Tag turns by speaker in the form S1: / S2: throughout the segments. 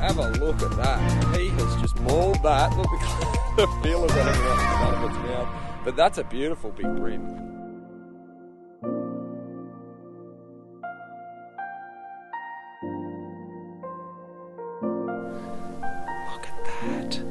S1: have a look at that. He has just mauled that. Look the feelers on him out of its mouth. But that's a beautiful big bream. Look at that.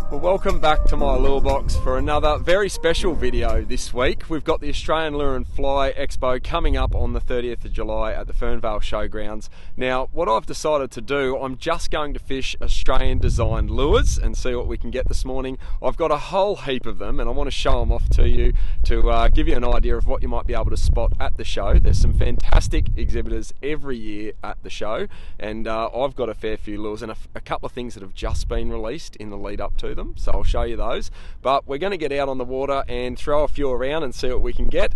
S1: Well, welcome back to my lure box for another very special video this week. We've got the Australian Lure and Fly Expo coming up on the 30th of July at the Fernvale Showgrounds. Now, what I've decided to do, I'm just going to fish Australian designed lures and see what we can get this morning. I've got a whole heap of them and I want to show them off to you to give you an idea of what you might be able to spot at the show. There's some fantastic exhibitors every year at the show, and I've got a fair few lures and a couple of things that have just been released in the lead up to them, so I'll show you those. But we're going to get out on the water and throw a few around and see what we can get.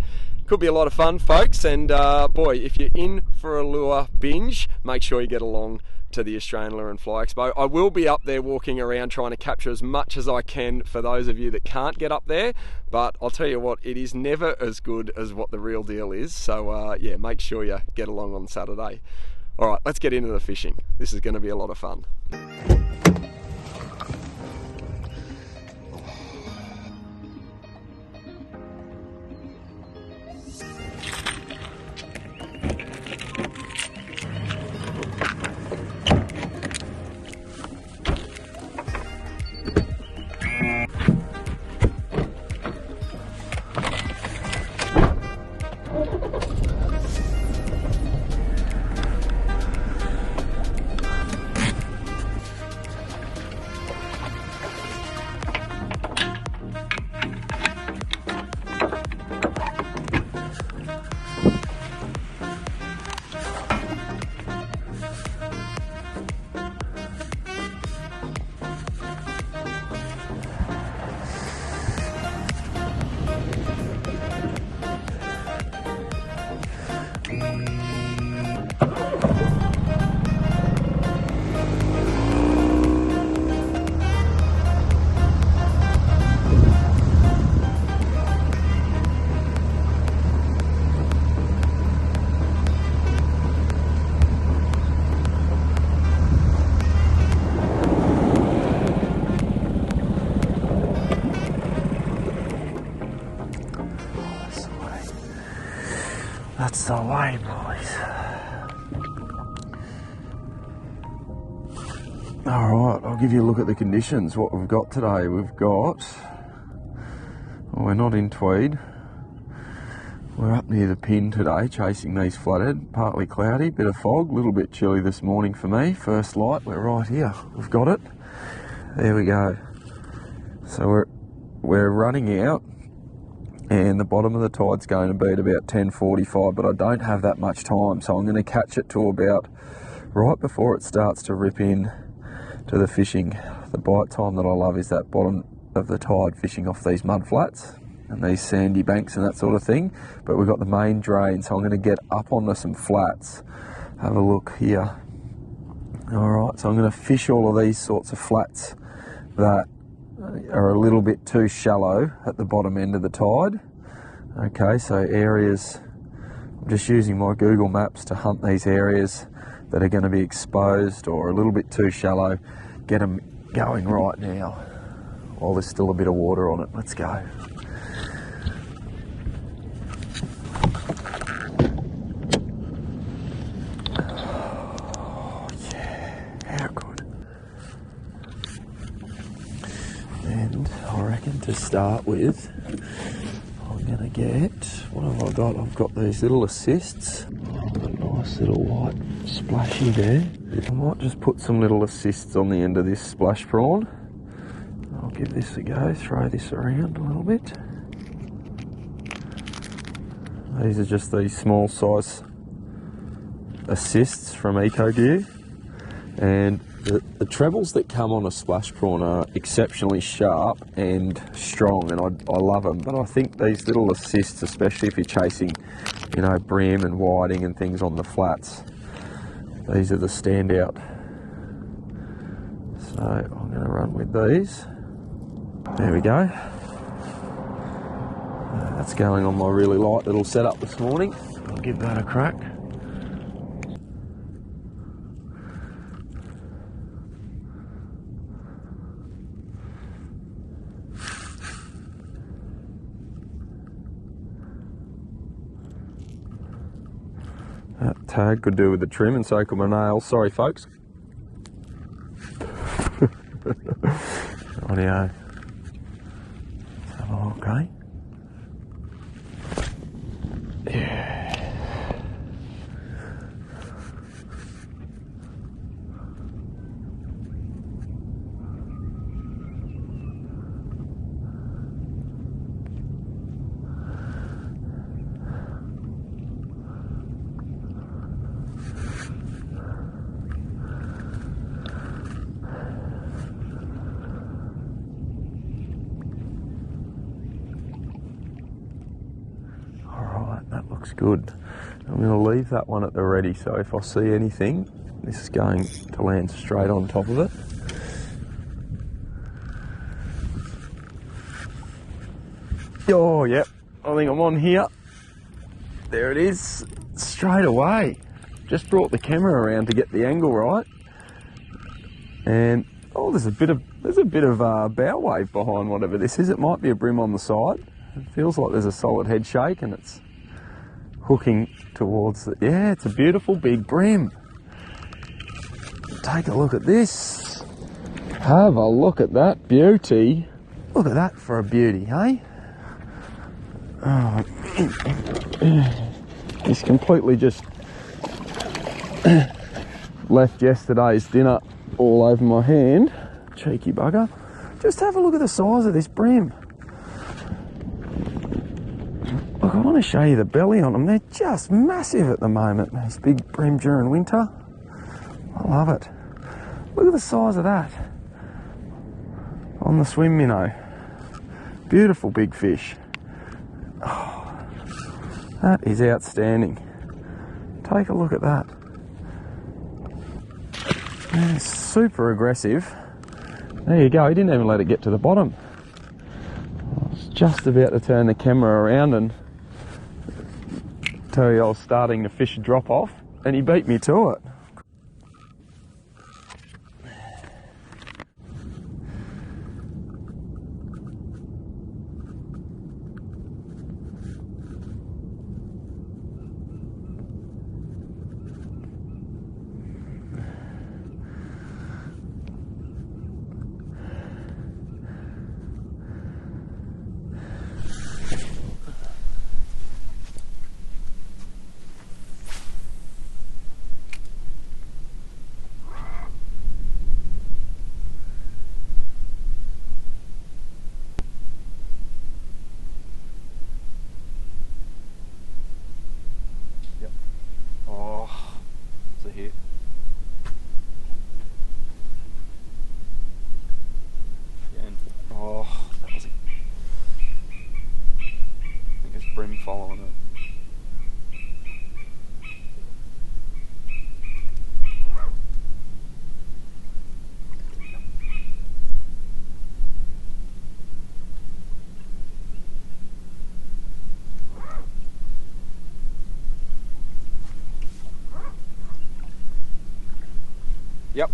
S1: Could be a lot of fun, folks, and boy, if you're in for a lure binge, make sure you get along to the Australian Lure and Fly Expo. I will be up there walking around trying to capture as much as I can for those of you that can't get up there, but I'll tell you what, it is never as good as what the real deal is, so yeah, make sure you get along on Saturday. Alright, let's get into the fishing. This is going to be a lot of fun. That's the way, boys. Alright, I'll give you a look at the conditions. What we've got today, we've got... Well, we're not in Tweed. We're up near the pin today, chasing these flathead. Partly cloudy, bit of fog, a little bit chilly this morning for me. First light, we're right here. We've got it. There we go. So we're running out. And the bottom of the tide's going to be at about 10:45, but I don't have that much time, so I'm going to catch it to about right before it starts to rip in to the fishing. The bite time that I love is that bottom of the tide, fishing off these mud flats and these sandy banks and that sort of thing. But we've got the main drain, so I'm going to get up onto some flats. Have a look here. Alright, so I'm going to fish all of these sorts of flats that are a little bit too shallow at the bottom end of the tide. Okay, so areas, I'm just using my Google Maps to hunt these areas that are going to be exposed or a little bit too shallow. Get them going right now while there's still a bit of water on it. Let's go. Oh, yeah, how good. And I reckon to start with, I'm going to get, what have I got? I've got these little assists. I've got a nice little white splashy there. I might just put some little assists on the end of this splash prawn. I'll give this a go, throw this around a little bit. These are just these small size assists from EcoGear. And the trebles that come on a splash prawn are exceptionally sharp and strong, and I love them. But I think these little assists, especially if you're chasing, you know, brim and whiting and things on the flats, these are the standout. So I'm going to run with these. There we go. That's going on my really light little setup this morning. I'll give that a crack. That tag could do with the trim, and so could my nails. Sorry, folks. Audio. Let's have a look, eh? Yeah. That looks good. I'm going to leave that one at the ready, so if I see anything, this is going to land straight on top of it. Oh, yep, I think I'm on here. There it is, straight away. Just brought the camera around to get the angle right. And, oh, there's a bit of bow wave behind whatever this is. It might be a brim on the side. It feels like there's a solid head shake and it's hooking towards it. Yeah, it's a beautiful big brim. Take a look at this. Have a look at that beauty. Look at that for a beauty, hey? Oh, he's completely just left yesterday's dinner all over my hand. Cheeky bugger. Just have a look at the size of this brim. Look, I want to show you the belly on them. They're just massive at the moment, these big brim during winter. I love it. Look at the size of that on the Swimminnow. Beautiful big fish. Oh, that is outstanding. Take a look at that. Yeah, super aggressive. There you go, he didn't even let it get to the bottom. I was just about to turn the camera around and tell you I was starting to fish a drop off, and he beat me to it. Following it. Yep,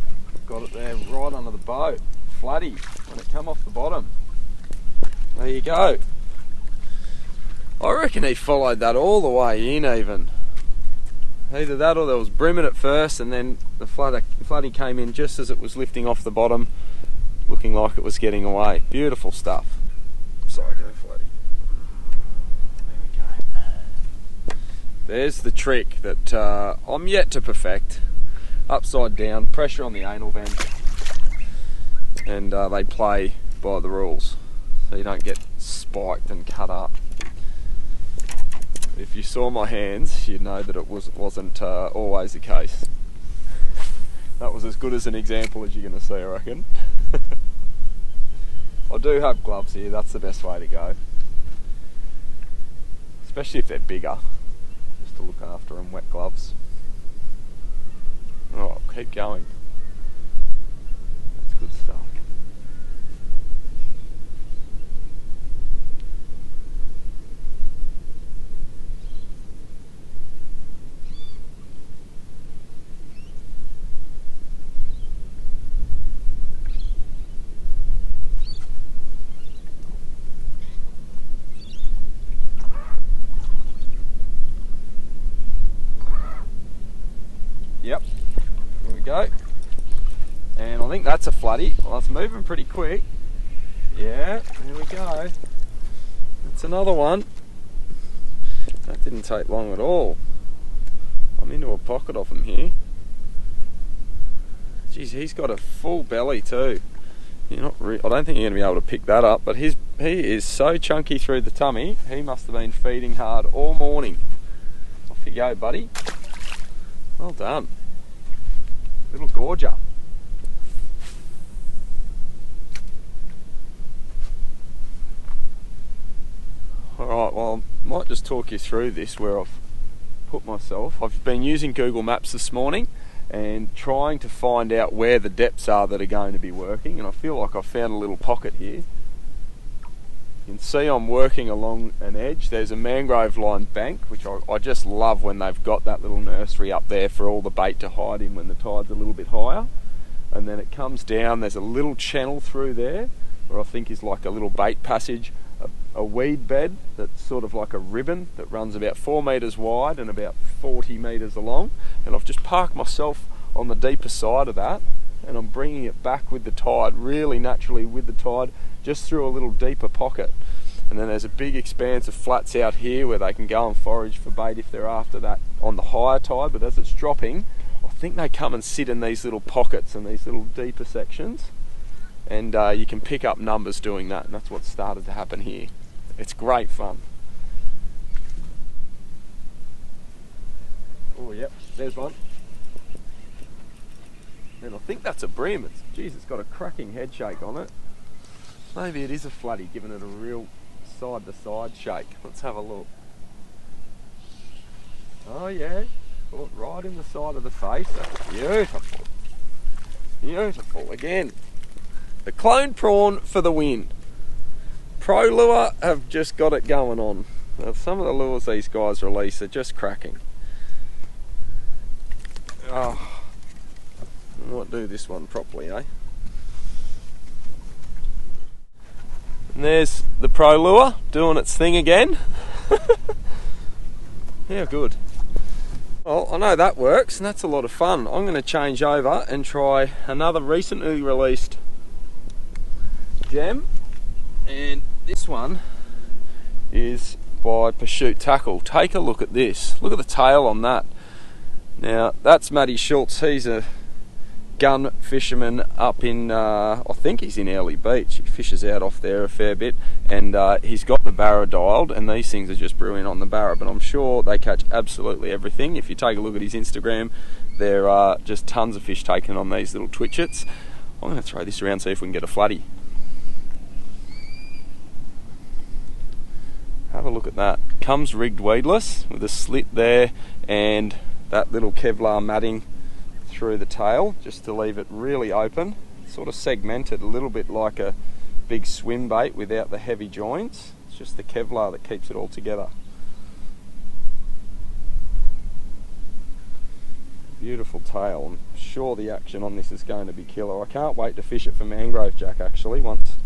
S1: got it there right under the boat. Flatty when it come off the bottom. There you go. I reckon he followed that all the way in even. Either that or there was brimming at first and then the flooding came in just as it was lifting off the bottom, looking like it was getting away. Beautiful stuff. Sorry, go floody. There we go. There's the trick that I'm yet to perfect. Upside down, pressure on the anal vent, and they play by the rules, so you don't get spiked and cut up. If you saw my hands, you'd know that it wasn't always the case. That was as good as an example as you're going to see, I reckon. I do have gloves here, that's the best way to go. Especially if they're bigger, just to look after them, wet gloves. Oh, keep going. That's good stuff. that's a floodie. Well, it's moving pretty quick. Yeah, there we go. That's another one. That didn't take long at all. I'm into a pocket of him here. Geez, he's got a full belly too. I don't think you're going to be able to pick that up, but he is so chunky through the tummy, he must have been feeding hard all morning. Off you go, buddy. Well done. Little gorger. Alright, well, I might just talk you through this where I've put myself. I've been using Google Maps this morning and trying to find out where the depths are that are going to be working, and I feel like I've found a little pocket here. You can see I'm working along an edge. There's a mangrove lined bank, which I just love when they've got that little nursery up there for all the bait to hide in when the tide's a little bit higher. And then it comes down, there's a little channel through there where I think is like a little bait passage, a weed bed that's sort of like a ribbon that runs about 4 metres wide and about 40 metres along, and I've just parked myself on the deeper side of that, and I'm bringing it back with the tide, really naturally with the tide, just through a little deeper pocket. And then there's a big expanse of flats out here where they can go and forage for bait if they're after that on the higher tide, but as it's dropping, I think they come and sit in these little pockets and these little deeper sections, and you can pick up numbers doing that, and that's what's started to happen here. It's great fun. Oh yep, there's one. And I think that's a bream. It's got a cracking head shake on it. Maybe it is a floodie, giving it a real side to side shake. Let's have a look. Oh yeah, put it right in the side of the face. That's beautiful. Beautiful again. The clone prawn for the win. Pro lure have just got it going on. Now, some of the lures these guys release are just cracking. Oh, I might do this one properly, eh? And there's the Pro lure doing its thing again. Yeah, good. Well, I know that works, and that's a lot of fun. I'm going to change over and try another recently released gem, and this one is by Pursuit Tackle. Take a look at this. Look at the tail on that. Now, that's Matty Schultz. He's a gun fisherman up in, I think he's in Early Beach. He fishes out off there a fair bit, and he's got the barra dialed, and these things are just brilliant on the barra, but I'm sure they catch absolutely everything. If you take a look at his Instagram, there are just tons of fish taken on these little twitchets. I'm going to throw this around, see if we can get a floodie. Have a look at that. Comes rigged weedless with a slit there and that little Kevlar matting through the tail just to leave it really open, sort of segmented, a little bit like a big swim bait without the heavy joints. It's just the Kevlar that keeps it all together. Beautiful tail. I'm sure the action on this is going to be killer. I can't wait to fish it for mangrove jack actually once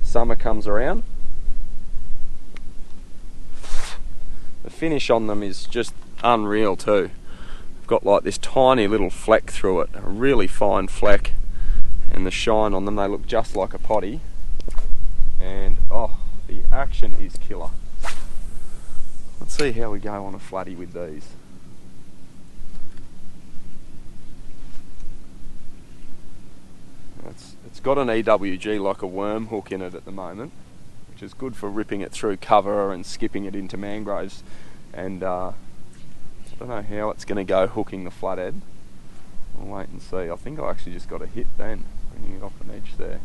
S1: summer comes around. The finish on them is just unreal too. I've got like this tiny little fleck through it, a really fine fleck, and the shine on them, they look just like a potty, and oh, the action is killer. Let's see how we go on a floodie with these. It's got an EWG like a worm hook in it at the moment, which is good for ripping it through cover and skipping it into mangroves, and I don't know how it's going to go hooking the flathead. I'll wait and see. I think I actually just got a hit then, bringing it off an edge there.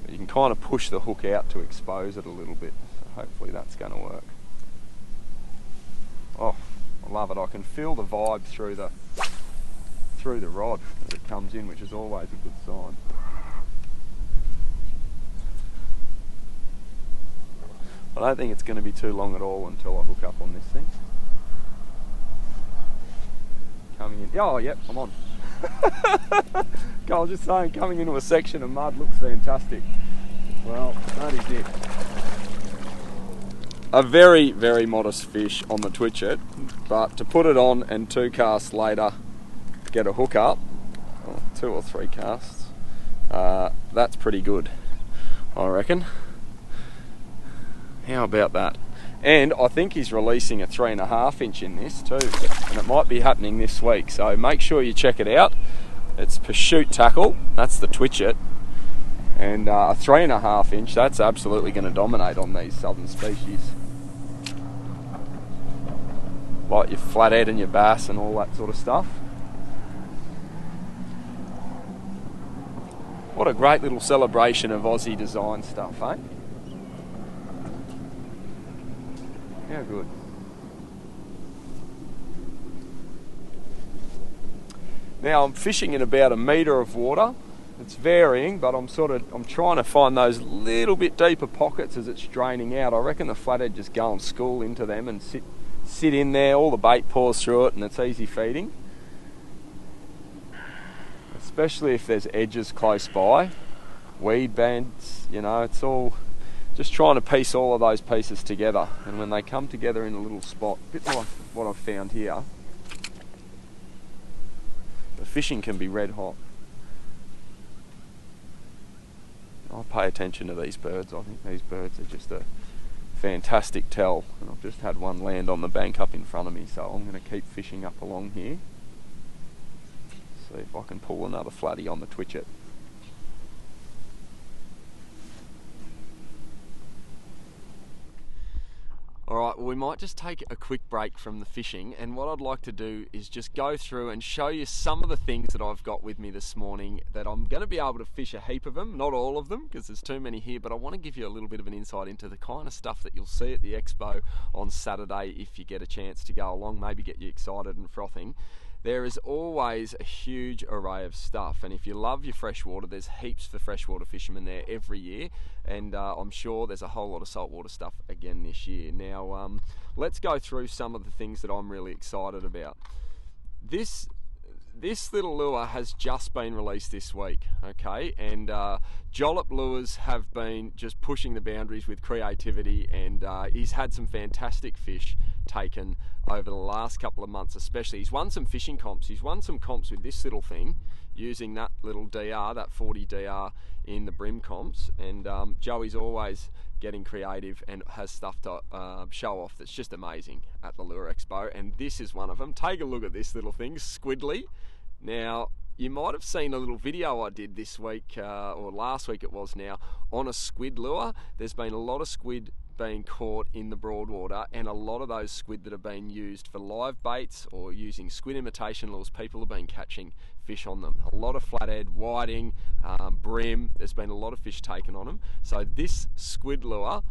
S1: But you can kind of push the hook out to expose it a little bit, so hopefully that's going to work. Oh, I love it. I can feel the vibe through the rod as it comes in, which is always a good sign. I don't think it's going to be too long at all until I hook up on this thing. Coming in. Oh, yep, I'm on. I was just saying, coming into a section of mud looks fantastic. Well, that is it. A very, very modest fish on the twitchet, but to put it on and 2 casts later get a hook up, 2 or 3 casts. That's pretty good, I reckon. How about that? And I think he's releasing a 3.5 inch in this too, and it might be happening this week, so make sure you check it out. It's Pursuit Tackle, that's the Twitch It, and a 3.5 inch, that's absolutely going to dominate on these southern species. Like your flathead and your bass and all that sort of stuff. What a great little celebration of Aussie design stuff, eh? How good. Now I'm fishing in about 1 metre of water. It's varying, but I'm trying to find those little bit deeper pockets as it's draining out. I reckon the flathead just go and school into them and sit in there. All the bait pours through it and it's easy feeding. Especially if there's edges close by, weed bands, you know, it's all just trying to piece all of those pieces together. And when they come together in a little spot, a bit like what I've found here, the fishing can be red hot. I pay attention to these birds. I think these birds are just a fantastic tell. And I've just had one land on the bank up in front of me, so I'm going to keep fishing up along here. See if I can pull another flatty on the Twitch It. Alright, well we might just take a quick break from the fishing, and what I'd like to do is just go through and show you some of the things that I've got with me this morning that I'm going to be able to fish a heap of them, not all of them because there's too many here, but I want to give you a little bit of an insight into the kind of stuff that you'll see at the Expo on Saturday if you get a chance to go along, maybe get you excited and frothing. There is always a huge array of stuff, and if you love your freshwater, there's heaps for freshwater fishermen there every year, and I'm sure there's a whole lot of saltwater stuff again this year. Now let's go through some of the things that I'm really excited about. This little lure has just been released this week, okay, and Jollop Lures have been just pushing the boundaries with creativity, and he's had some fantastic fish taken over the last couple of months especially. He's won some fishing comps. He's won some comps with this little thing using that little DR, that 40 DR in the brim comps, and Joey's always getting creative and has stuff to show off that's just amazing at the Lure Expo, and this is one of them. Take a look at this little thing, Squidly. Now you might have seen a little video I did this week or last week it was now on a squid lure. There's been a lot of squid being caught in the Broadwater, and a lot of those squid that have been used for live baits or using squid imitation lures, people have been catching fish on them. A lot of flathead, whiting, brim, there's been a lot of fish taken on them. So this squid lure,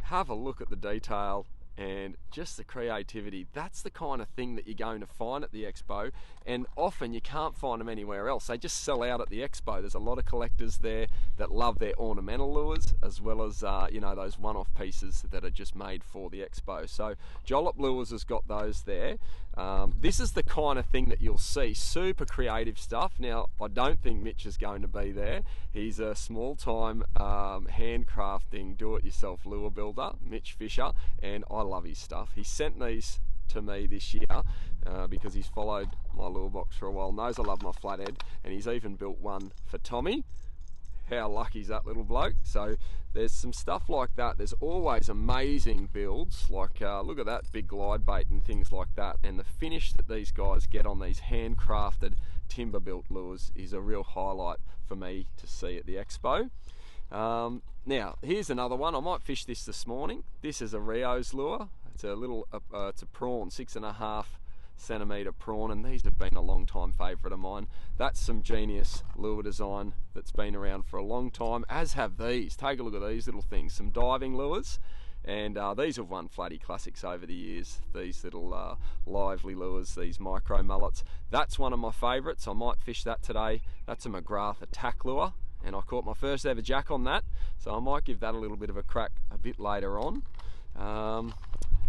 S1: have a look at the detail and just the creativity. That's the kind of thing that you're going to find at the Expo, and often you can't find them anywhere else. They just sell out at the Expo. There's a lot of collectors there that love their ornamental lures, as well as you know, those one-off pieces that are just made for the Expo. So Jollop Lures has got those there. This is the kind of thing that you'll see, super creative stuff. Now I don't think Mitch is going to be there. He's a small-time handcrafting, do-it-yourself lure builder, Mitch Fisher, and I love his stuff. He sent these to me this year because he's followed my lure box for a while, knows I love my flathead, and he's even built one for Tommy. How lucky is that little bloke? So there's some stuff like that. There's always amazing builds, like look at that big glide bait and things like that, and the finish that these guys get on these handcrafted timber built lures is a real highlight for me to see at the Expo. Now here's another one. I might fish this morning. This is a Rio's lure. It's a little it's a prawn, 6.5 centimetre prawn, and these have been a long time favourite of mine. That's some genius lure design that's been around for a long time, as have these. Take a look at these little things, some diving lures, and these have won Flatty Classics over the years. These little lively lures, these micro mullets. That's one of my favourites. I might fish that today. That's a McGrath attack lure, and I caught my first ever jack on that, so I might give that a little bit of a crack a bit later on.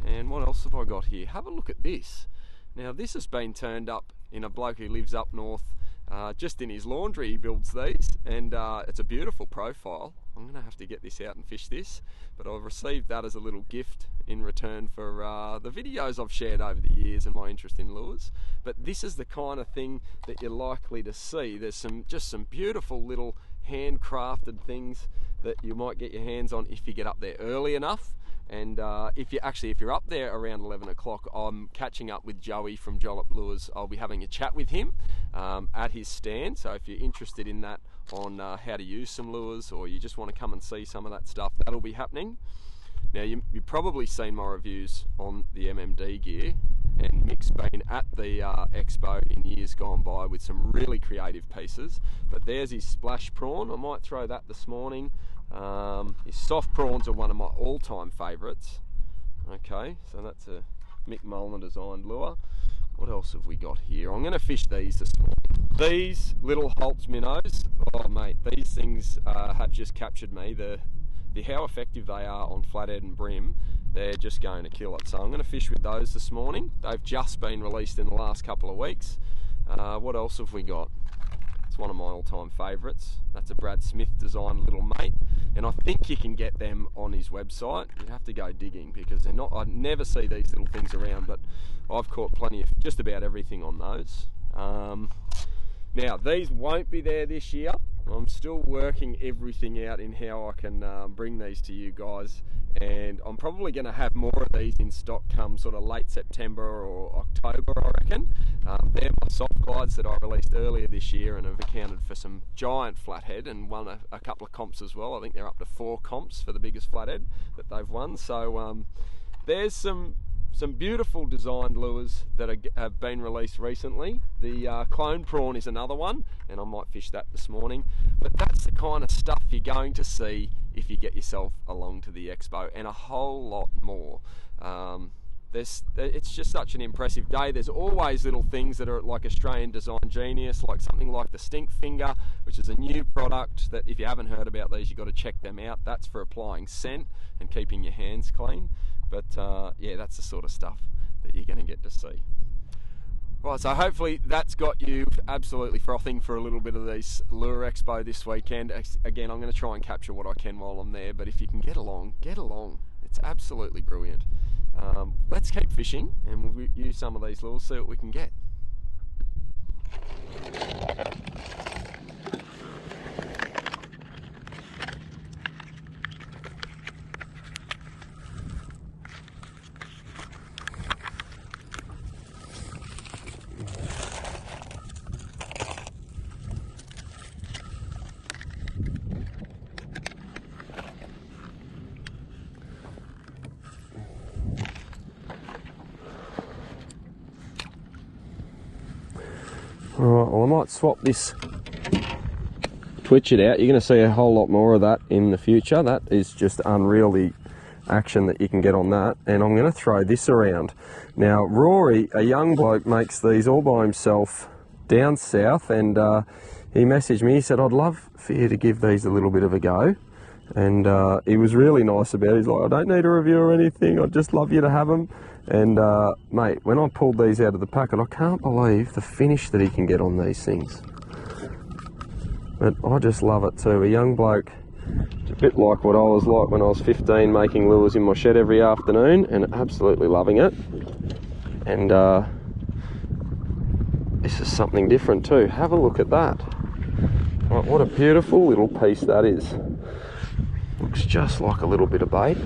S1: And what else have I got here? Have a look at this. Now this has been turned up in a bloke who lives up north
S2: just in his laundry he builds these, and it's a beautiful profile. I'm going to have to get this out and fish this, but I've received that as a little gift in return for the videos I've shared over the years and my interest in lures. But this is the kind of thing that you're likely to see. There's just some beautiful little handcrafted things that you might get your hands on if you get up there early enough. And if you're up there around 11 o'clock, I'm catching up with Joey from Jollop Lures. I'll be having a chat with him at his stand. So if you're interested in that, on how to use some lures, or you just want to come and see some of that stuff, that'll be happening. Now you've probably seen my reviews on the MMD gear, and Mick's been at the Expo in years gone by with some really creative pieces. But there's his splash prawn. I might throw that this morning. His soft prawns are one of my all-time favourites. Okay, so that's a Mick Molnar designed lure. What else have we got here? I'm going to fish these this morning. These little Holt minnows, oh mate, these things have just captured me. The how effective they are on flathead and brim, they're just going to kill it. So I'm going to fish with those this morning. They've just been released in the last couple of weeks. What else have we got? It's one of my all-time favourites. That's a Brad Smith designed little mate, and I think you can get them on his website. You'd have to go digging because they're not. I never see these little things around, but I've caught plenty of just about everything on those. Now these won't be there this year. I'm still working everything out in how I can bring these to you guys, and I'm probably going to have more of these in stock come sort of late September or October, I reckon. They're my soft glides that I released earlier this year and have accounted for some giant flathead and won a couple of comps as well. I think they're up to 4 comps for the biggest flathead that they've won. So there's some beautiful designed lures that have been released recently. The clone prawn is another one, and I might fish that this morning. But that's the kind of stuff you're going to see if you get yourself along to the Expo, and a whole lot more. It's just such an impressive day. There's always little things that are like Australian design genius, like something like the Stink Finger, which is a new product that if you haven't heard about these, you've got to check them out. That's for applying scent and keeping your hands clean. But yeah, that's the sort of stuff that you're going to get to see. Right, so hopefully that's got you absolutely frothing for a little bit of these Lure Expo this weekend. Again, I'm going to try and capture what I can while I'm there, but if you can get along, get along. It's absolutely brilliant. Let's keep fishing and we'll use some of these lures, see what we can get. Alright, well I might swap this, twitch it out. You're going to see a whole lot more of that in the future. That is just unreal, the action that you can get on that. And I'm going to throw this around. Now Rory, a young bloke, makes these all by himself down south, and he messaged me, he said, I'd love for you to give these a little bit of a go. And he was really nice about it. He's like, I don't need a review or anything, I'd just love you to have them. And mate, when I pulled these out of the packet, I can't believe the finish that he can get on these things. But I just love it too. A young bloke, it's a bit like what I was like when I was 15, making lures in my shed every afternoon, and absolutely loving it. And this is something different too. Have a look at that. Right, what a beautiful little piece that is. Looks just like a little bit of bait.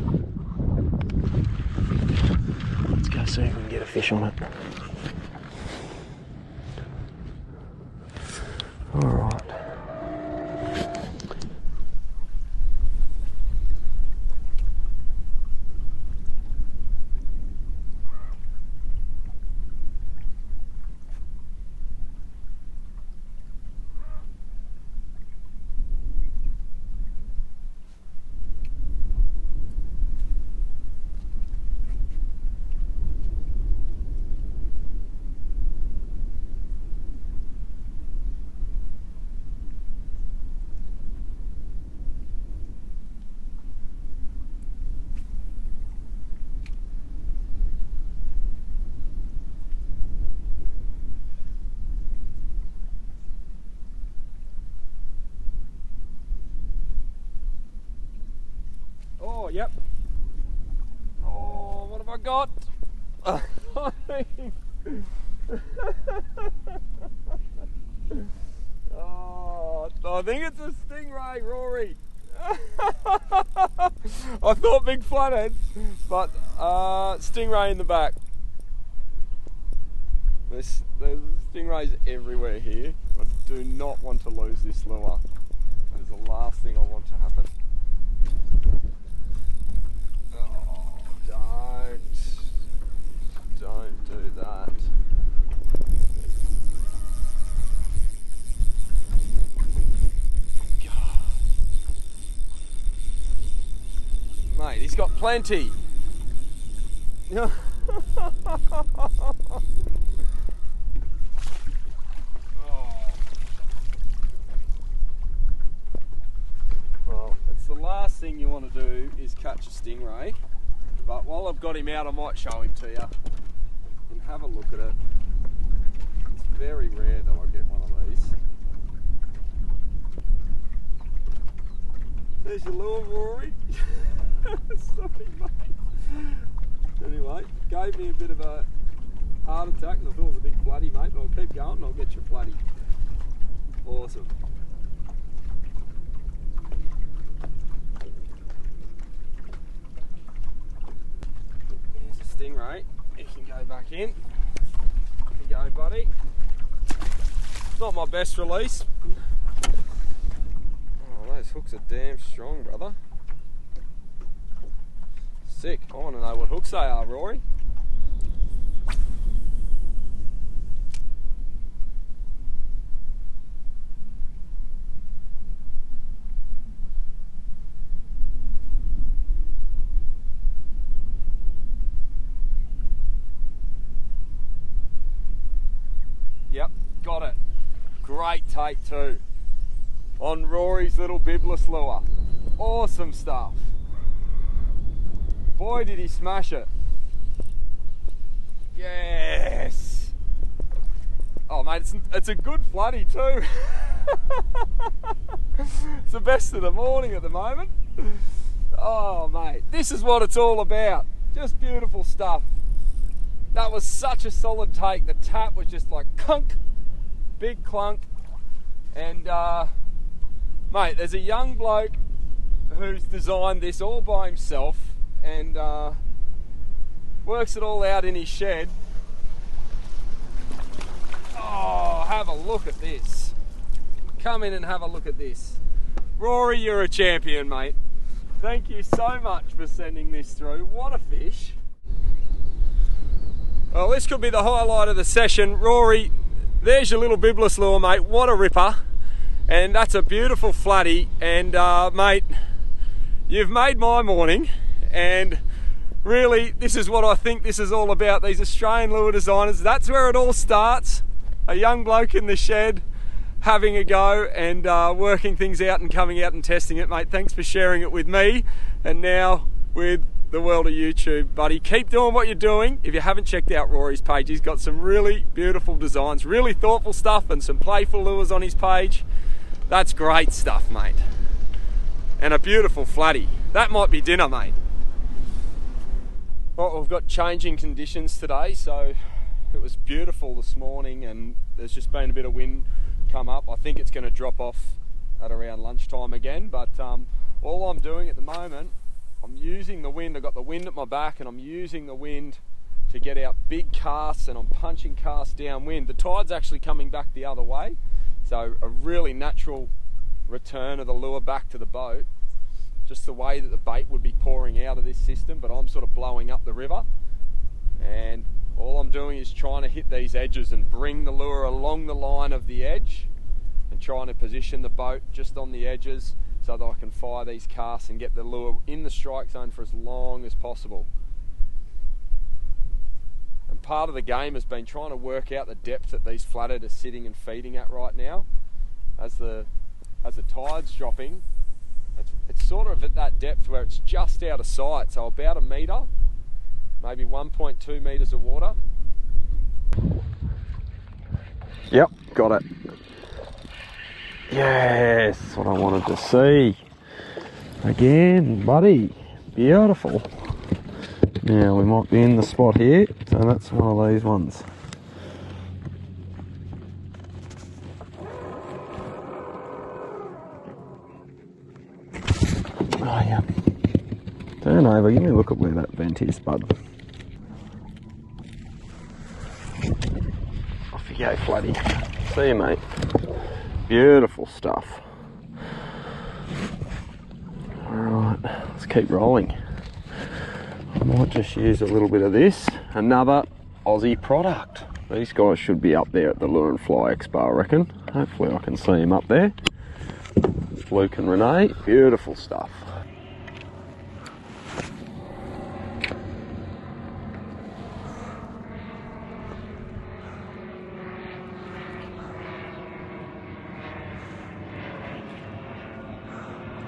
S2: Let's go see if we can get a fish on it. Alright. yep. Oh, what have I got? Oh, I think it's a Stingray, Rory. I thought big flathead, but Stingray in the back. There's stingrays everywhere here. I do not want to lose this lure. That is the last thing I want to happen. Oh, don't do that. Mate, he's got plenty. Oh. Well, it's the last thing you want to do is catch a stingray. But while I've got him out, I might show him to you and have a look at it. It's very rare that I get one of these. There's your lure, Rory. Sorry, mate. Anyway, gave me a bit of a heart attack because I thought it was a big floody, mate, but I'll keep going and I'll get you a floody. Awesome. Here's a stingray. You can go back in. Here you go, buddy. It's not my best release. Oh, those hooks are damn strong, brother. Sick. I want to know what hooks they are, Rory. Yep, got it. Great take too. On Rory's little bibless lure. Awesome stuff. Boy, did he smash it. Yes. Oh, mate, it's a good floody too. It's the best of the morning at the moment. Oh, mate, this is what it's all about. Just beautiful stuff. That was such a solid take. The tap was just like clunk, big clunk. And, mate, there's a young bloke who's designed this all by himself and works it all out in his shed. Oh, have a look at this. Come in and have a look at this. Rory, you're a champion, mate. Thank you so much for sending this through. What a fish. Well, this could be the highlight of the session. Rory, there's your little bibless lure, mate. What a ripper. And that's a beautiful flatty. And mate, you've made my morning. And really, this is what I think this is all about. These Australian lure designers, that's where it all starts. A young bloke in the shed having a go and working things out and coming out and testing it, mate. Thanks for sharing it with me and now with the world of YouTube, buddy. Keep doing what you're doing. If you haven't checked out Rory's page, he's got some really beautiful designs, really thoughtful stuff and some playful lures on his page. That's great stuff, mate. And a beautiful flatty. That might be dinner, mate. Well, we've got changing conditions today, so it was beautiful this morning and there's just been a bit of wind come up. I think it's going to drop off at around lunchtime again, but all I'm doing at the moment, I'm using the wind. I've got the wind at my back and I'm using the wind to get out big casts and I'm punching casts downwind. The tide's actually coming back the other way, so a really natural return of the lure back to the boat. Just the way that the bait would be pouring out of this system, but I'm sort of blowing up the river and all I'm doing is trying to hit these edges and bring the lure along the line of the edge and trying to position the boat just on the edges so that I can fire these casts and get the lure in the strike zone for as long as possible. And part of the game has been trying to work out the depth that these flathead are sitting and feeding at right now. As the tide's dropping, it's sort of at that depth where it's just out of sight, so about 1 metre, maybe 1.2 metres of water. Yep, got it. Yes, what I wanted to see. Again, buddy.
S1: Beautiful. Now we might be in the spot here, so that's one of these ones. Oh yeah. Turn over, give me a look at where that vent is, bud. Off you go, Flatty. See you, mate. Beautiful stuff. Alright, let's keep rolling. I might just use a little bit of this. Another Aussie product. These guys should be up there at the Lure and Fly Expo, I reckon. Hopefully I can see them up there. Luke and Renee, beautiful stuff.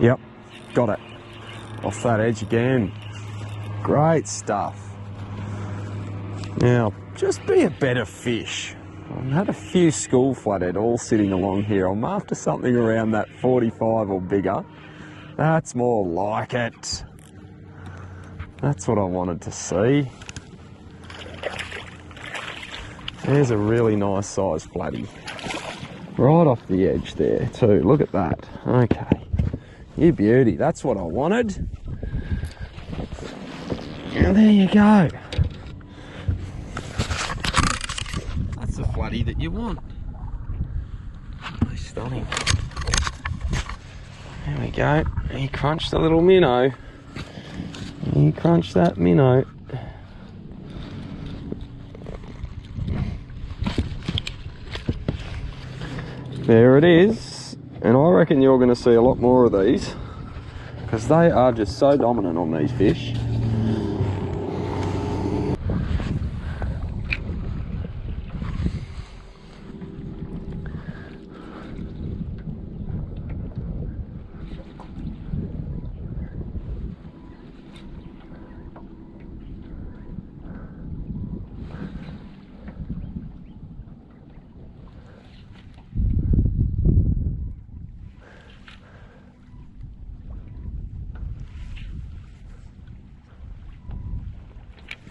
S1: Yep, got it. Off that edge again. Great stuff. Now, just be a better fish. I've had a few school flathead all sitting along here. I'm after something around that 45 or bigger. That's more like it. That's what I wanted to see. There's a really nice sized flatty. Right off the edge there too. Look at that. Okay. You beauty. That's what I wanted. And there you go. That's the flatty that you want. Oh, stunning. There we go. He crunched a little minnow. He crunched that minnow. There it is. And I reckon you're going to see a lot more of these, because they are just so dominant on these fish.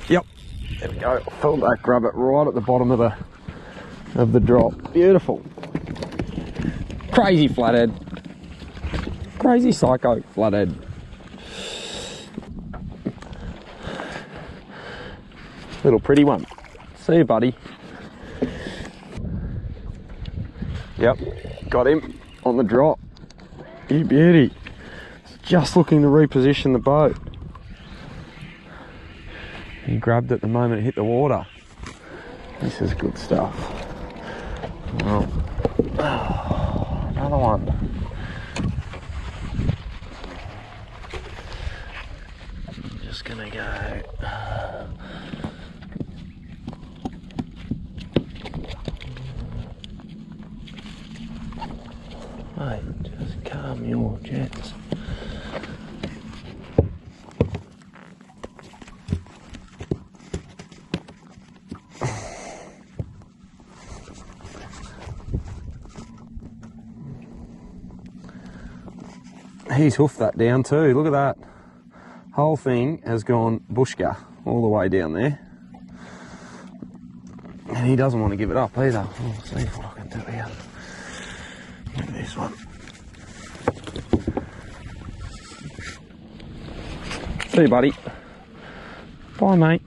S1: Yep, there we go. I felt that grab it right at the bottom of the drop. Beautiful. Crazy flathead. Crazy psycho flathead. Little pretty one. See you, buddy. Yep, got him on the drop. You beauty. Just looking to reposition the boat. He grabbed it the moment it hit the water. This is good stuff. Well, another one. I'm just gonna go. Mate, just calm your jets. He's hoofed that down too, look at that. Whole thing has gone bushka all the way down there. And he doesn't want to give it up either. I'll see what I can do here. Look at this one. See you, buddy. Bye, mate.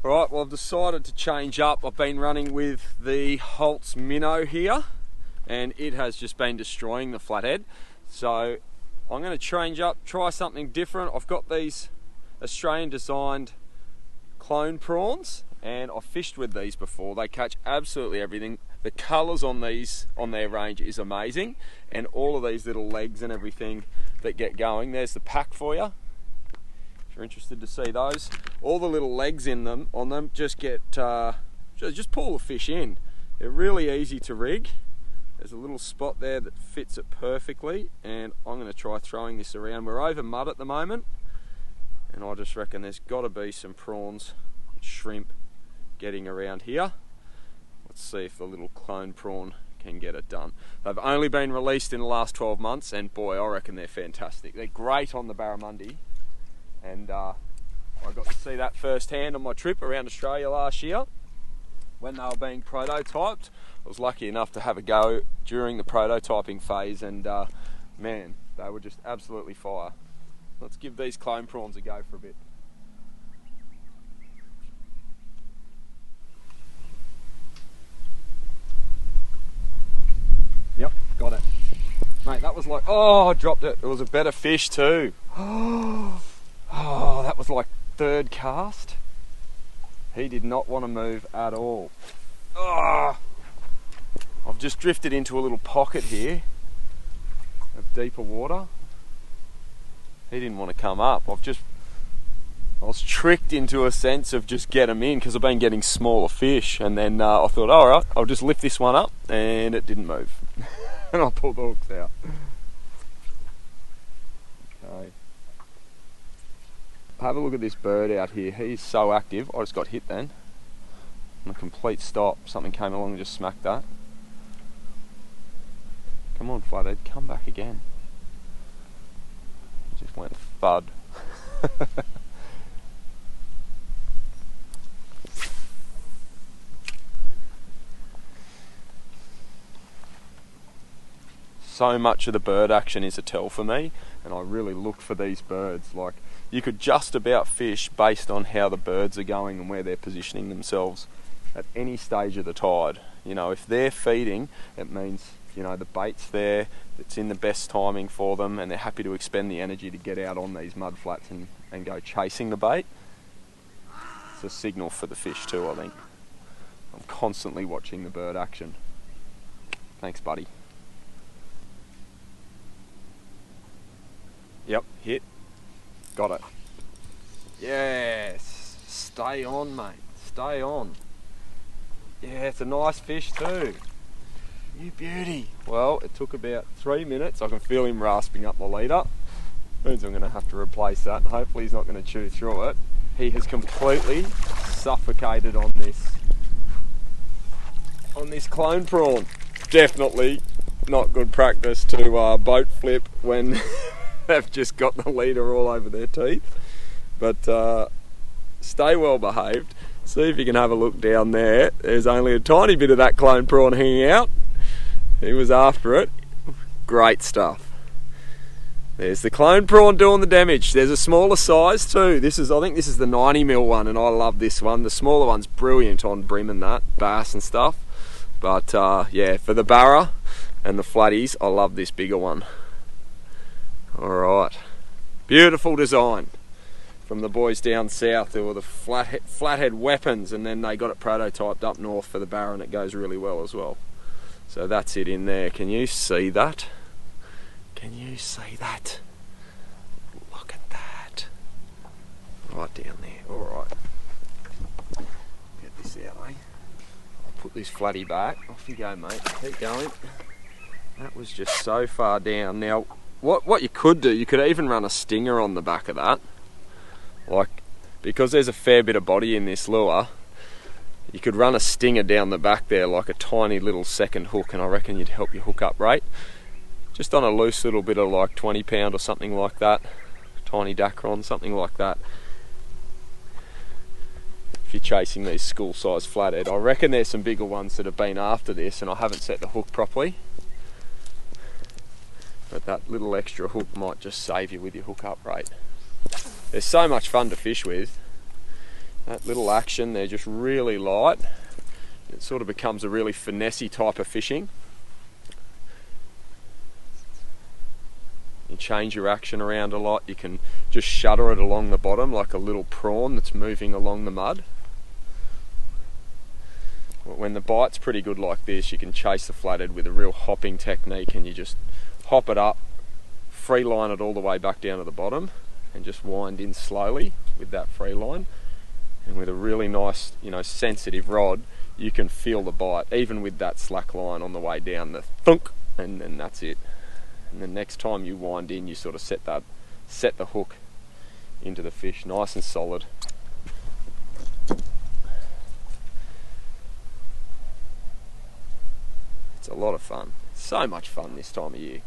S2: Alright, well I've decided to change up. I've been running with the Holt's minnow here, and it has just been destroying the flathead. So I'm going to change up, try something different. I've got these Australian designed clone prawns, and I've fished with these before. They catch absolutely everything. The colours on these, on their range, is amazing, and all of these little legs and everything that get going. There's the pack for you, if you're interested to see those. All the little legs in them, on them, just get, just pull the fish in. They're really easy to rig. There's a little spot there that fits it perfectly, and I'm going to try throwing this around. We're over mud at the moment, and I just reckon there's got to be some prawns, shrimp getting around here. Let's see if the little clone prawn can get it done. They've only been released in the last 12 months, and boy, I reckon they're fantastic. They're great on the barramundi, and I got to see that firsthand on my trip around Australia last year when they were being prototyped. I was lucky enough to have a go during the prototyping phase, and man, they were just absolutely fire. Let's give these clone prawns a go for a bit. Yep, got it. Mate, that was like, oh, I dropped it. It was a better fish too. Oh, that was like third cast. He did not want to move at all. Oh, I've just drifted into a little pocket here of deeper water. He didn't want to come up. I was tricked into a sense of just get him in because I've been getting smaller fish, and then I thought, all right, I'll just lift this one up, and it didn't move. And I pulled the hooks out. Okay. Have a look at this bird out here. He's so active. I just got hit then. On a complete stop. Something came along and just smacked that. Come on, flathead, come back again. He just went thud. So much of the bird action is a tell for me, and I really look for these birds. Like, you could just about fish based on how the birds are going and where they're positioning themselves at any stage of the tide. You know, if they're feeding, it means, you know, the bait's there, it's in the best timing for them, and they're happy to expend the energy to get out on these mud flats and go chasing the bait. It's a signal for the fish too, I think. I'm constantly watching the bird action. Thanks, buddy. Yep, hit. Got it. Yes. Stay on, mate. Stay on. Yeah, it's a nice fish too. You beauty. Well, it took about 3 minutes. I can feel him rasping up the leader. Means I'm going to have to replace that, and hopefully he's not going to chew through it. He has completely suffocated on this clone prawn. Definitely not good practice to boat flip when they've just got the leader all over their teeth. But stay well behaved. See if you can have a look down there. There's only a tiny bit of that clone prawn hanging out. He was after it. Great stuff. There's the clone prawn doing the damage. There's a smaller size too. I think this is the 90mm one, and I love this one. The smaller one's brilliant on brim and that, bass and stuff. But yeah, for the barra and the flatties, I love this bigger one. Alright, beautiful design from the boys down south. There were the flathead weapons, and then they got it prototyped up north for the barra, and it goes really well as well. So that's it in there. Can you see that? Can you see that? Look at that. Right down there. Alright. Get this out, eh? I'll put this flatty back. Off you go, mate. Keep going. That was just so far down. Now, what you could do, you could even run a stinger on the back of that. Like, because there's a fair bit of body in this lure, you could run a stinger down the back there like a tiny little second hook, and I reckon you'd help your hook up rate. Just on a loose little bit of like 20 pound or something like that. Tiny Dacron, something like that. If you're chasing these school size flathead. I reckon there's some bigger ones that have been after this, and I haven't set the hook properly. But that little extra hook might just save you with your hook up rate. They're so much fun to fish with. That little action, they're just really light. It sort of becomes a really finessey type of fishing. You change your action around a lot. You can just shudder it along the bottom like a little prawn that's moving along the mud. When the bite's pretty good like this, you can chase the flathead with a real hopping technique, and you just hop it up, free line it all the way back down to the bottom, and just wind in slowly with that free line. And with a really nice, you know, sensitive rod, you can feel the bite, even with that slack line on the way down, the thunk, and then that's it. And the next time you wind in, you sort of set the hook into the fish, nice and solid. It's a lot of fun. So much fun this time of year.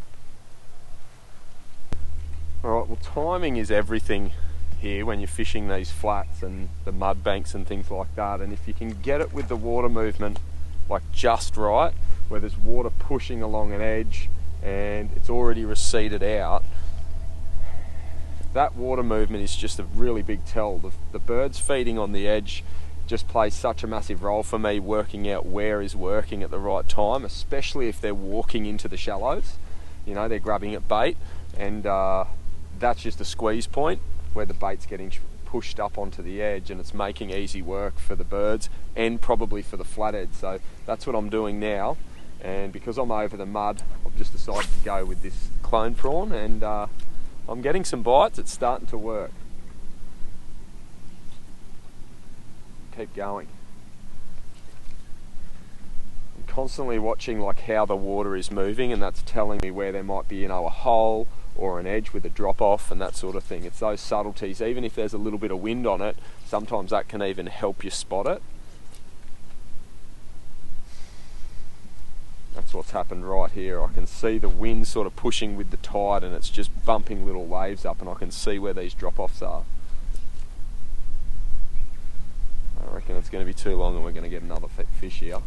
S2: Alright, well, timing is everything here when you're fishing these flats and the mud banks and things like that, and if you can get it with the water movement like just right, where there's water pushing along an edge and it's already receded out, that water movement is just a really big tell. The birds feeding on the edge just plays such a massive role for me, working out where is working at the right time, especially if they're walking into the shallows. You know, they're grabbing at bait, and that's just a squeeze point where the bait's getting pushed up onto the edge, and it's making easy work for the birds and probably for the flathead. So that's what I'm doing now, and because I'm over the mud, I've just decided to go with this clone prawn, and I'm getting some bites. It's starting to work. Keep going. I'm constantly watching like how the water is moving, and that's telling me where there might be, you know, a hole or an edge with a drop off and that sort of thing. It's those subtleties. Even if there's a little bit of wind on it, sometimes that can even help you spot it. That's what's happened right here. I can see the wind sort of pushing with the tide, and it's just bumping little waves up, and I can see where these drop-offs are. I reckon it's going to be too long and we're going to get another fish here.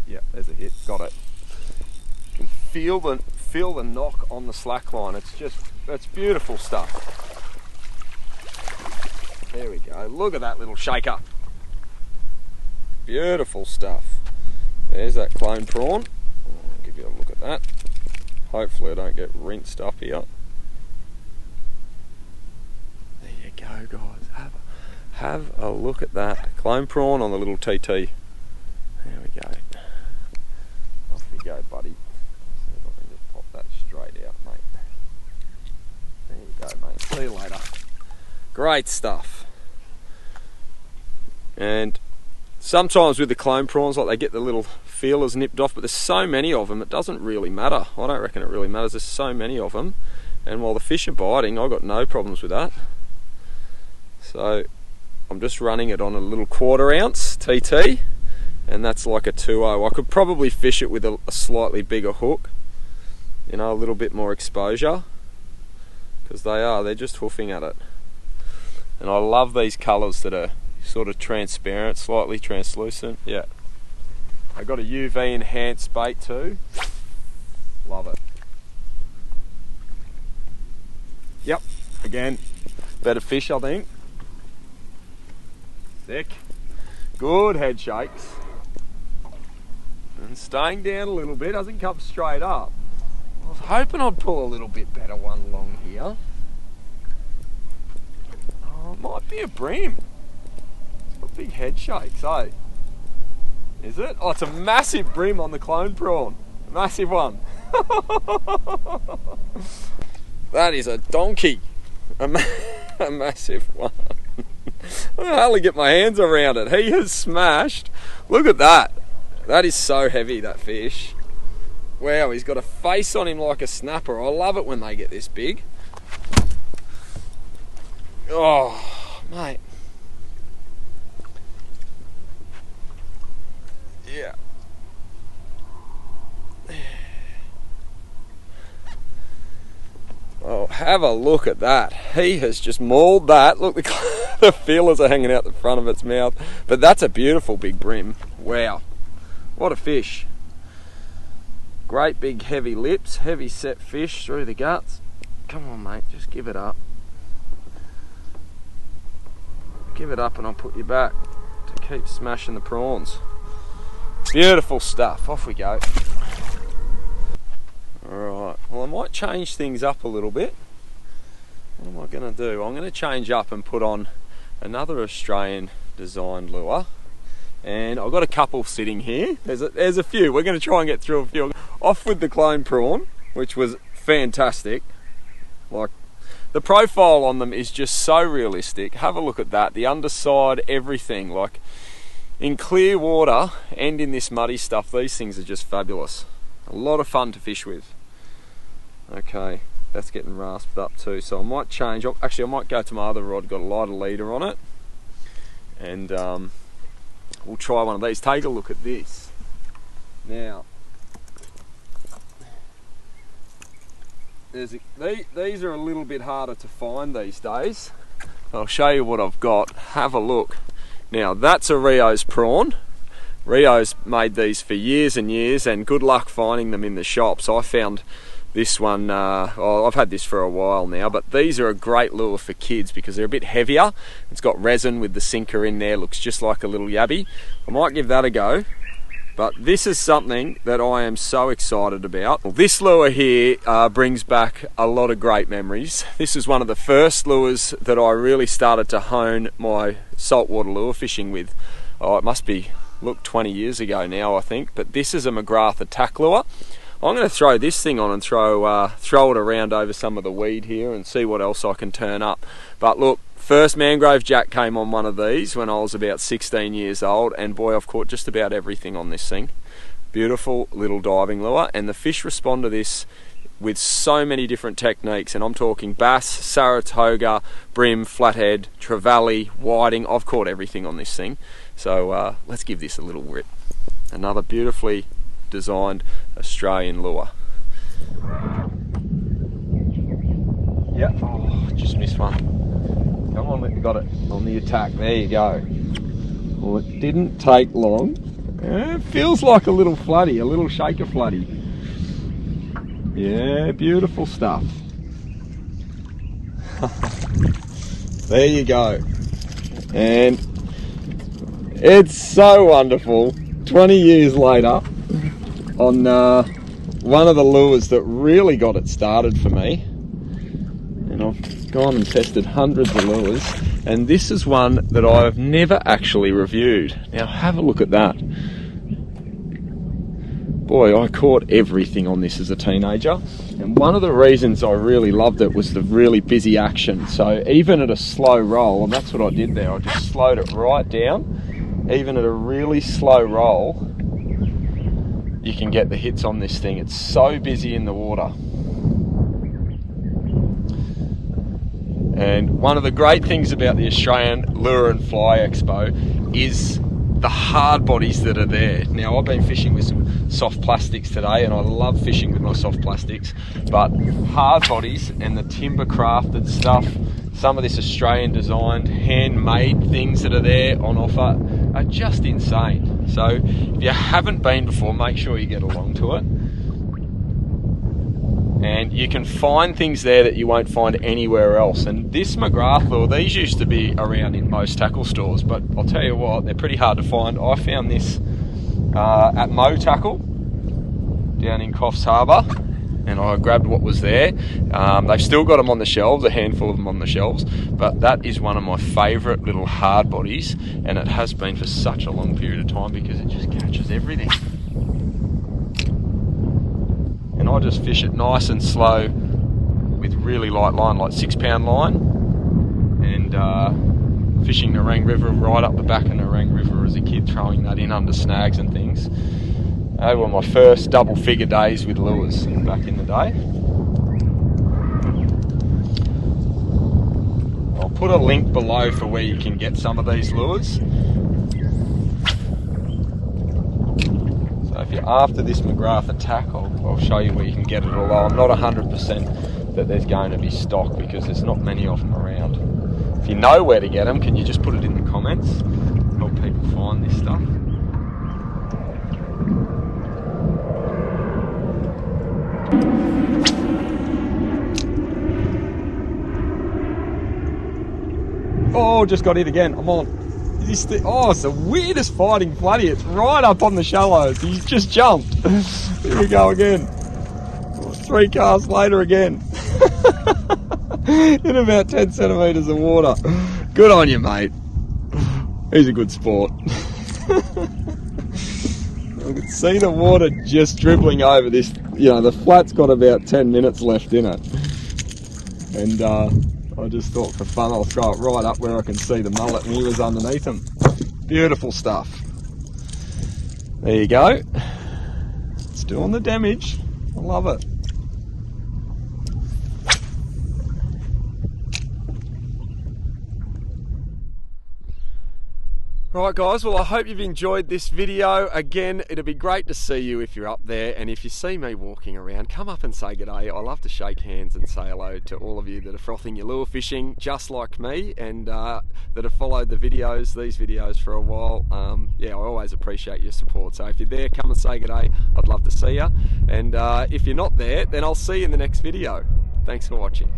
S2: Yeah, there's a hit. Got it. You can feel the knock on the slack line. It's beautiful stuff. There we go. Look at that little shaker. Beautiful stuff. There's that clone prawn. I'll give you a look at that. Hopefully I don't get rinsed up here. There you go, guys. Have a look at that. Clone prawn on the little TT. There we go. Off we go, buddy. See if I can just pop that straight out, mate. There you go, mate. See you later. Great stuff. And sometimes with the clone prawns, like, they get the little feelers nipped off, but there's so many of them, it doesn't really matter. I don't reckon it really matters. There's so many of them, and while the fish are biting, I've got no problems with that. So I'm just running it on a little 1/4 ounce TT, and that's like a 2.0. I could probably fish it with a slightly bigger hook, you know, a little bit more exposure, because they're just hoofing at it. And I love these colours that are sort of transparent, slightly translucent. Yeah, I got a UV enhanced bait too. Love it. Yep, again, better fish, I think. Sick. Good head shakes. And staying down a little bit, doesn't come straight up. I was hoping I'd pull a little bit better one along here. Oh, it might be a brim. It's got big head shakes, eh? Is it? Oh, it's a massive brim on the clone prawn. A massive one. That is a donkey. A massive one. I can hardly get my hands around it. He has smashed. Look at that. That is so heavy, that fish. Wow, he's got a face on him like a snapper. I love it when they get this big. Oh, mate. Yeah. Oh, have a look at that. He has just mauled that. Look, the feelers are hanging out the front of its mouth. But that's a beautiful big brim. Wow. What a fish. Great big heavy lips, heavy set fish through the guts. Come on, mate, just give it up. Give it up and I'll put you back to keep smashing the prawns. Beautiful stuff. Off we go. Alright, well, I might change things up a little bit. What am I going to do? I'm going to change up and put on another Australian designed lure. And I've got a couple sitting here. There's a few. We're going to try and get through a few. Off with the clone prawn, which was fantastic. Like, the profile on them is just so realistic. Have a look at that. The underside, everything. Like, in clear water and in this muddy stuff, these things are just fabulous. A lot of fun to fish with. Okay, that's getting rasped up too, so I might change. Actually, I might go to my other rod, got a lighter leader on it, and we'll try one of these. Take a look at this. Now, these are a little bit harder to find these days. I'll show you what I've got. Have a look. Now, that's a Rio's prawn. Rio's made these for years and years, and good luck finding them in the shops. I found this one, I've had this for a while now, but these are a great lure for kids because they're a bit heavier. It's got resin with the sinker in there, looks just like a little yabby. I might give that a go, but this is something that I am so excited about. Well, this lure here brings back a lot of great memories. This is one of the first lures that I really started to hone my saltwater lure fishing with. Oh, it must be, look, 20 years ago now, I think, but this is a McGrath attack lure. I'm going to throw this thing on and throw it around over some of the weed here and see what else I can turn up. But look, first mangrove jack came on one of these when I was about 16 years old, and boy, I've caught just about everything on this thing. Beautiful little diving lure, and the fish respond to this with so many different techniques, and I'm talking bass, Saratoga, brim, flathead, trevally, whiting. I've caught everything on this thing. So let's give this a little rip. Another beautifully designed Australian lure. Yep, oh, just missed one. Come on, we got it on the attack. There you go. Well, it didn't take long. It feels like a little floody, a little shaker floody. Yeah, beautiful stuff. There you go. And it's so wonderful. 20 years later, on one of the lures that really got it started for me, and I've gone and tested hundreds of lures, and this is one that I've never actually reviewed. Now have a look at that. Boy, I caught everything on this as a teenager, and one of the reasons I really loved it was the really busy action. So even at a slow roll, and that's what I did there, I just slowed it right down. Even at a really slow roll, you can get the hits on this thing. It's so busy in the water. And one of the great things about the Australian Lure and Fly Expo is the hard bodies that are there. Now, I've been fishing with some soft plastics today, and I love fishing with my soft plastics, but hard bodies and the timber crafted stuff, some of this Australian designed, handmade things that are there on offer are just insane. So if you haven't been before, make sure you get along to it. And you can find things there that you won't find anywhere else. And this McGrath lure, these used to be around in most tackle stores, but I'll tell you what, they're pretty hard to find. I found this at Mo Tackle down in Coffs Harbour, and I grabbed what was there. They've still got them on the shelves, a handful of them on the shelves, but that is one of my favourite little hard bodies, and it has been for such a long period of time because it just catches everything. And I just fish it nice and slow with really light line, like 6 pound line, and fishing the Narang River right up the back of Narang River as a kid, throwing that in under snags and things. They were my first double figure days with lures back in the day. I'll put a link below for where you can get some of these lures. So if you're after this McGrath attack, I'll show you where you can get it, although I'm not 100% that there's going to be stock because there's not many of them around. If you know where to get them, can you just put it in the comments? Help people find this stuff. Oh, just got hit again. I'm on. Oh, it's the weirdest fighting floody. It's right up on the shallows. He's just jumped. Here we go again. 3 casts later again. In about 10 centimetres of water. Good on you, mate. He's a good sport. I can see the water just dribbling over this. You know, the flat's got about 10 minutes left in it. And I just thought for fun I'll throw it right up where I can see the mullet, and he was underneath him. Beautiful stuff. There you go. It's doing the damage. I love it. Right guys, well I hope you've enjoyed this video. Again, it'd be great to see you if you're up there, and if you see me walking around, come up and say good day. I love to shake hands and say hello to all of you that are frothing your lure fishing just like me, and that have followed these videos for a while. Yeah, I always appreciate your support. So if you're there, come and say good day. I'd love to see you. And if you're not there, then I'll see you in the next video. Thanks for watching.